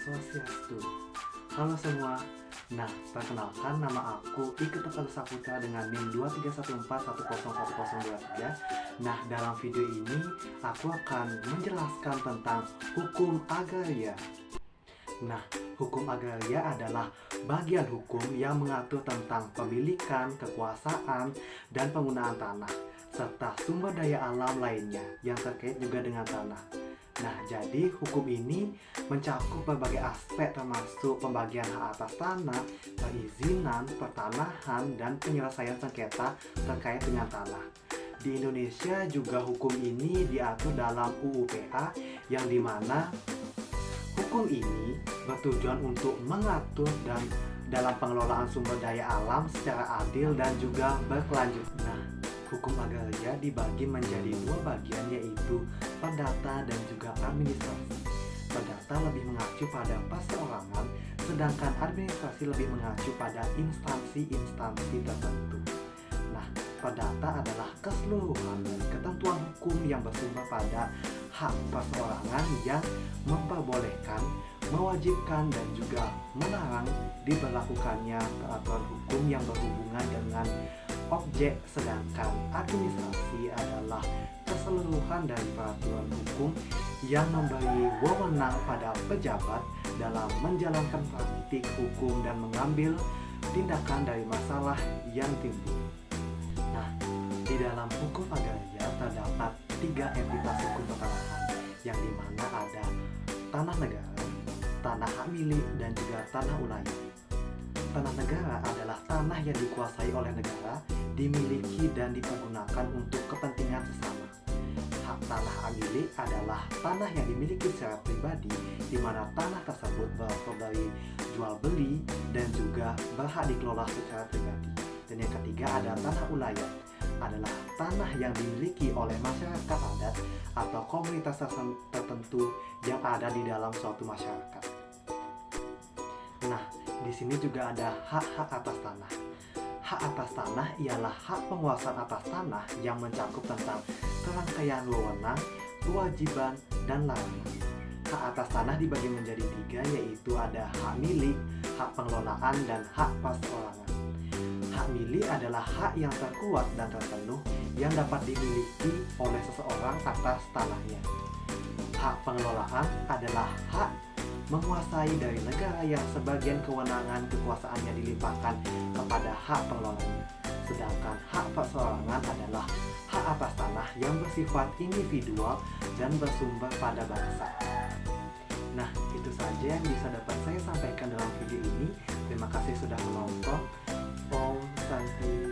Swastiastu. Halo semua. Nah, perkenalkan nama aku Ike Tepalu Saputra dengan NIM 2314101023. Nah, dalam video ini aku akan menjelaskan tentang hukum agraria. Nah, hukum agraria adalah bagian hukum yang mengatur tentang pemilikan, kekuasaan, dan penggunaan tanah, serta sumber daya alam lainnya yang terkait juga dengan tanah. Nah, jadi hukum ini mencakup berbagai aspek termasuk pembagian hak atas tanah, perizinan, pertanahan, dan penyelesaian sengketa terkait dengan tanah. Di Indonesia juga hukum ini diatur dalam UU PA yang dimana hukum ini bertujuan untuk mengatur dan dalam pengelolaan sumber daya alam secara adil dan juga berkelanjutan. Nah, hukum agraria dibagi menjadi dua bagian, yaitu perdata dan juga administrasi. Perdata lebih mengacu pada perseorangan, sedangkan administrasi lebih mengacu pada instansi-instansi tertentu. Nah, perdata adalah keseluruhan dari ketentuan hukum yang bersumber pada hak perseorangan yang memperbolehkan, mewajibkan, dan juga melarang diberlakukannya peraturan hukum yang berhubungan dengan objek, sedangkan administrasi adalah keseluruhan dari peraturan hukum yang memberi wewenang pada pejabat dalam menjalankan praktik hukum dan mengambil tindakan dari masalah yang timbul. Nah, di dalam hukum agraria terdapat tiga entitas hukum pertanahan, yang dimana ada tanah negara, tanah hak milik, dan juga tanah ulayat. Tanah negara adalah tanah yang dikuasai oleh negara, dimiliki dan dipergunakan untuk kepentingan sesama. Hak tanah hak milik adalah tanah yang dimiliki secara pribadi, di mana tanah tersebut berasal dari jual beli dan juga berhak dikelola secara pribadi. Dan yang ketiga ada tanah ulayat, adalah tanah yang dimiliki oleh masyarakat adat atau komunitas tertentu yang ada di dalam suatu masyarakat. Nah, di sini juga ada hak-hak atas tanah. Hak atas tanah ialah hak penguasaan atas tanah yang mencakup tentang serangkaian wewenang, kewajiban, dan larangan. Hak atas tanah dibagi menjadi tiga, yaitu ada hak milik, hak pengelolaan, dan hak perseorangan. Hak milik adalah hak yang terkuat dan terpenuh yang dapat dimiliki oleh seseorang atas tanahnya. Hak pengelolaan adalah hak menguasai dari negara yang sebagian kewenangan kekuasaannya dilimpahkan kepada hak pengelolanya. Sedangkan hak perseorangan adalah hak atas tanah yang bersifat individual dan bersumber pada bangsa. Nah, itu saja yang bisa dapat saya sampaikan dalam video ini. Terima kasih sudah menonton. Om Santi.